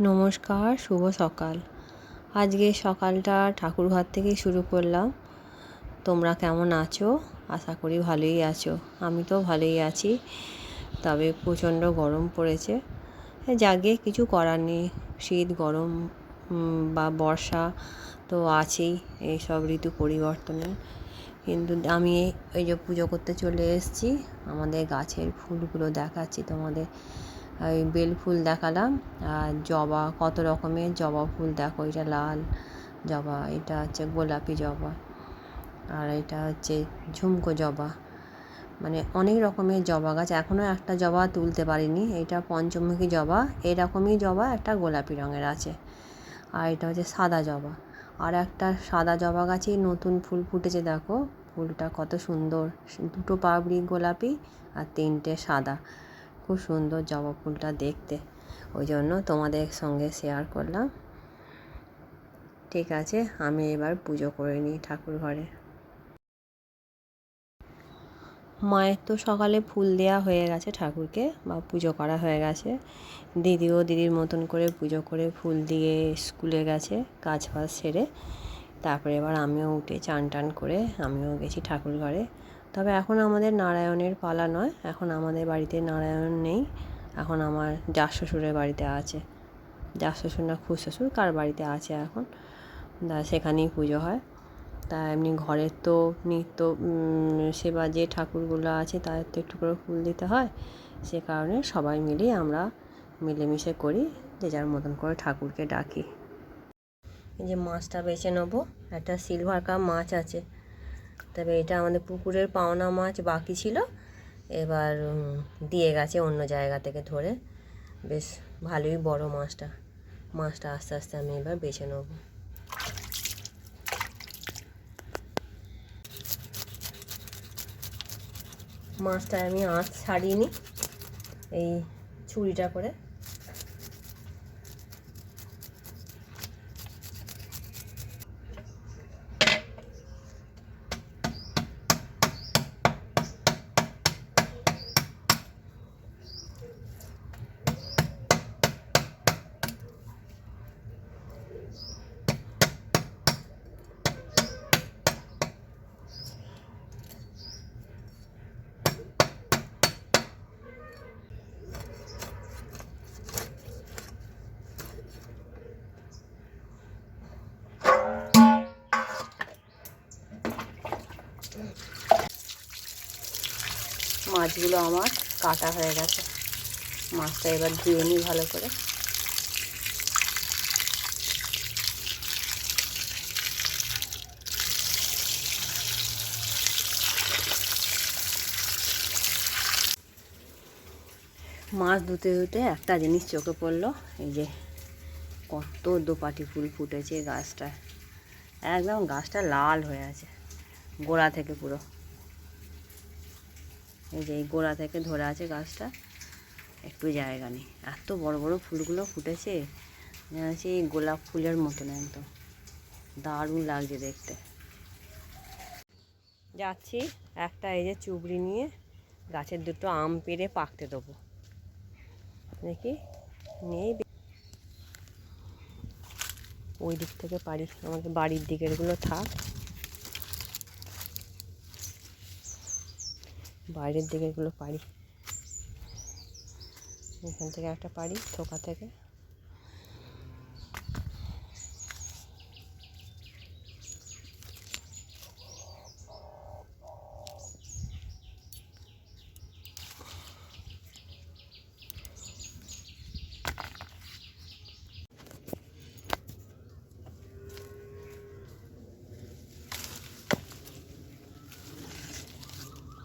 নমস্কার, শুভ সকাল। আজকে সকালটা ঠাকুরঘর থেকেই শুরু করলাম। তোমরা কেমন আছো? আশা করি ভালোই আছো। আমি তো ভালোই আছি, তবে প্রচণ্ড গরম পড়েছে। যাকে কিছু করার নেই, শীত গরম বা বর্ষা তো আছেই, এইসব ঋতু পরিবর্তনের। কিন্তু আমি এই যে পুজো করতে চলে এসেছি, আমাদের গাছের ফুলগুলো দেখাচ্ছি তোমাদের। ওই বেল ফুল দেখালাম, আর জবা, কত রকমের জবা ফুল দেখো। এটা লাল জবা, এটা হচ্ছে গোলাপি জবা, আর এটা হচ্ছে ঝুমকো জবা। মানে অনেক রকমের জবা গাছ। এখনও একটা জবা তুলতে পারিনি, এটা পঞ্চমুখী জবা। এরকমই জবা একটা গোলাপি রঙের আছে, আর এটা হচ্ছে সাদা জবা। আর একটা সাদা জবা গাছেই নতুন ফুল ফুটেছে, দেখো ফুলটা কত সুন্দর। দুটো পাপড়ি গোলাপি আর তিনটে সাদা। খুব সুন্দর জবা ফুলটা দেখতে, ওই জন্য তোমাদের সঙ্গে শেয়ার করলাম। ঠিক আছে, আমি এবার পুজো করে নিই ঠাকুর ঘরে। মায়ের তো সকালে ফুল দেওয়া হয়ে গেছে ঠাকুরকে, বা পুজো করা হয়ে গেছে। দিদিও দিদির মতন করে পুজো করে ফুল দিয়ে স্কুলে গেছে কাজ ফাজ সেরে। তারপরে এবার আমিও উঠে চান টান করে আমিও গেছি ঠাকুর ঘরে। তবে এখন আমাদের নারায়ণের পালা নয়, এখন আমাদের বাড়িতে নারায়ণ নেই। এখন আমার শ্বশুরের বাড়িতে আছে। শ্বশুর না শ্বশুর কার বাড়িতে আছে এখন, সেখানেই পুজো হয়। তা এমনি ঘরের তো নিত্য সেবা যে ঠাকুরগুলো আছে তাদের তো একটু করে ফুল দিতে হয়। সে কারণে সবাই মিলেই আমরা মিলেমিশে করি, যে যার মতন করে ঠাকুরকে ডাকি। এই যে মাছটা বেছে নেবো, একটা সিলভার কাপ মাছ আছে। তবে এটা আমাদের পুকুরের পাওনা মাছ বাকি ছিল, এবার দিয়ে গেছে অন্য জায়গা থেকে ধরে। বেশ ভালোই বড় মাছটা। মাছটা আস্তে আস্তে আমি এবার বেছে নেবো। মাছটা আমি আঁশ ছাড়িয়ে নিই এই ছুরিটা করে। মাছগুলো আমার কাটা হয়ে গেছে। মাছটা এবার ধুয়ে নিই ভালো করে। মাছ ধুতে ধুতে একটা জিনিস চোখে পড়লো, এই যে কত দোপাটি ফুল ফুটেছে গাছটায়। একদম গাছটা লাল হয়ে আছে গোড়া থেকে পুরো। এই যে এই গোড়া থেকে ধরে আছে গাছটা, একটু জায়গা নেই। এত বড় বড় ফুলগুলো ফুটেছে, সেই গোলাপ ফুলের মতন একদম দারুণ লাগছে দেখতে। যাচ্ছি একটা এই যে চুবড়ি নিয়ে গাছের দুটো আম পেড়ে পাকতে দেবো। দেখি নিয়েই ওই দিক থেকে পারি, আমাদের বাড়ির দিকেরগুলো থাক, বাইরের দিকেরগুলো পারি। এখান থেকে একটা পারি থোকা থেকে।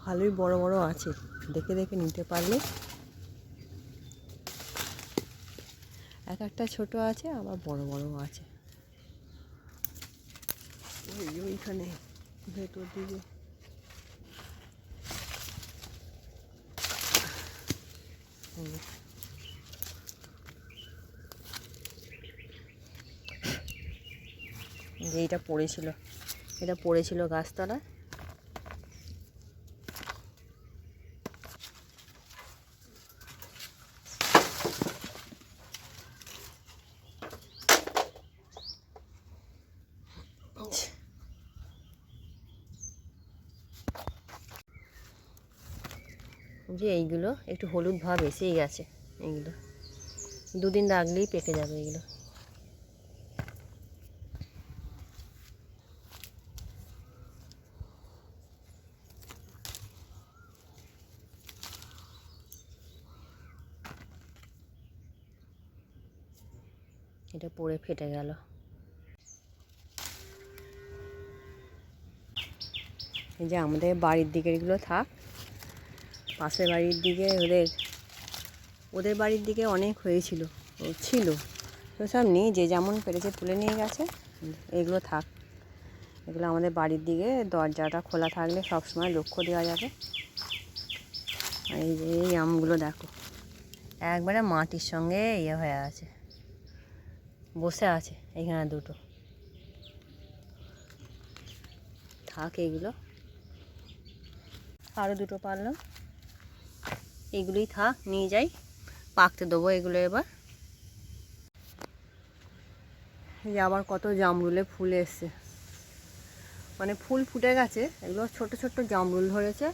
ভালোই বড় বড় আছে, দেখে দেখে নিতে পারলে। এক একটা ছোট আছে, আবার বড় বড় আছে। ওইখানে ভেতর দিকে যে এটা পড়েছিল, এটা পড়েছিল গাছতলায়। যে এইগুলো একটু হলুদ ভাব এসেই গেছে, এইগুলো 2 দিন রাখলেই পেকে যাবে এগুলো। এটা পড়ে ফেটে গেল। এই যে আমাদের বাড়ির দিকের এগুলো থাক, পাশের বাড়ির দিকে ওদের বাড়ির দিকে অনেক হয়েছিল, ছিল তো সব নিয়ে যে যেমন পেরেছে তুলে নিয়ে গেছে। এগুলো থাক, এগুলো আমাদের বাড়ির দিকে দরজাটা খোলা থাকলে সবসময় লক্ষ্য দেওয়া যাবে। এই যে এই আমগুলো দেখো একবারে মাটির সঙ্গে ইয়ে হয়ে আছে, বসে আছে এখানে দুটো। থাক এগুলো, আরও দুটো পারলাম, এগুলোই থাক, নিয়ে যাই পাকতে দেবো এগুলো এবার। এই আবার কত জামরুলে ফুল এসছে, মানে ফুল ফুটে গেছে, এগুলো ছোট ছোট জামরুল ধরেছে।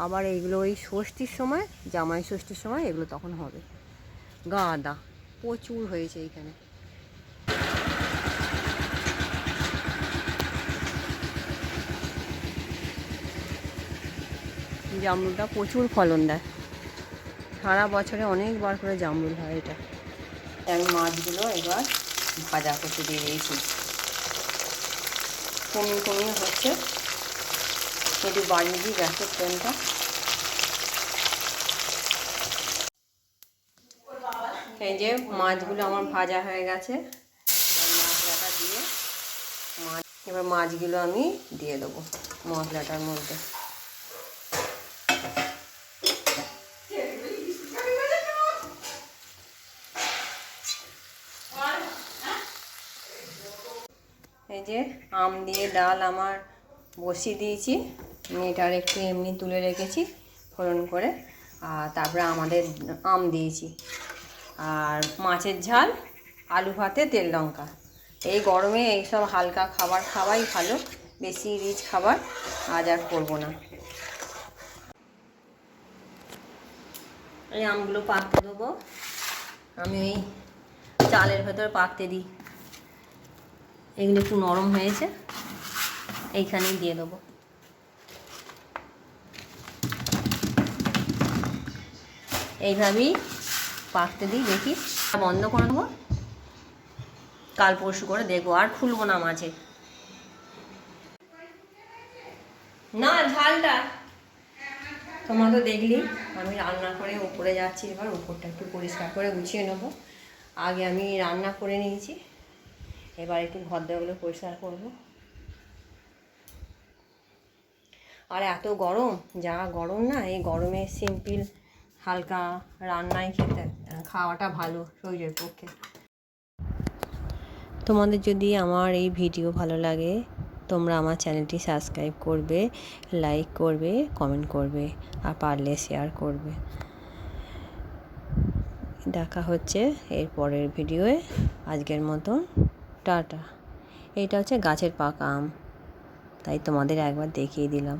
আবার এইগুলো ওই ষষ্ঠীর সময়, জামাই ষষ্ঠীর সময় এগুলো তখন হবে। গাঁদা প্রচুর হয়েছে এইখানে। জামরুলটা প্রচুর ফলন দেয়, সারা বছরে অনেকবার করে জামরুল হয় এটা। আমি মাছগুলো এবার ভাজা করতে দিয়ে দিয়েছি, কমিয়ে কমিয়ে হচ্ছে, একটু বাড়িয়ে দিই গ্যাসের ফ্লেমটা। এই যে মাছগুলো আমার ভাজা হয়ে গেছে, মশলাটা দিয়ে এবার মাছগুলো আমি দিয়ে দেবো মশলাটার মধ্যে। এই যে আম দিয়ে ডাল আমার বসিয়ে দিয়েছি, মেয়েটার একটু এমনি তুলে রেখেছি ফোড়ন করে, আর তারপরে আমাদের আম দিয়েছি, আর মাছের ঝাল, আলু ভাতে তেল লঙ্কা। এই গরমে এইসব হালকা খাবার খাওয়াই ভালো, বেশি রিচ খাবার আজ আর করবো না। এই আমগুলো পাকতে দেবো, আমি এই চালের ভেতর পাকতে দিই। এগুলো একটু নরম হয়েছে, এইখানেই দিয়ে দেবো। এইভাবেই পাকতে দিই, দেখি বন্ধ করে দেবো, কাল পরশু করে দেখবো, আর খুলবো না মাঝে। না ঝালটা তোমরা তো দেখলি, আমি রান্না করে উপরে যাচ্ছি, এবার উপরটা একটু পরিষ্কার করে গুছিয়ে নেবো। আগে আমি রান্না করে নিয়েছি, এবার একটু ঘর দেওয়াগুলো পরিষ্কার করবো। আর এত গরম, যা গরম না, এই গরমে সিম্পল হালকা রান্নাই খাওয়াটা ভালো শরীরের পক্ষে। তোমাদের যদি আমার এই ভিডিও ভালো লাগে, তোমরা আমার চ্যানেলটি সাবস্ক্রাইব করবে, লাইক করবে, কমেন্ট করবে, আর পারলে শেয়ার করবে। দেখা হচ্ছে এর পরের ভিডিওয়ে, আজকের মতন টাটা। এইটা হচ্ছে গাছের পাকা আম, তাই তোমাদের একবার দেখিয়ে দিলাম।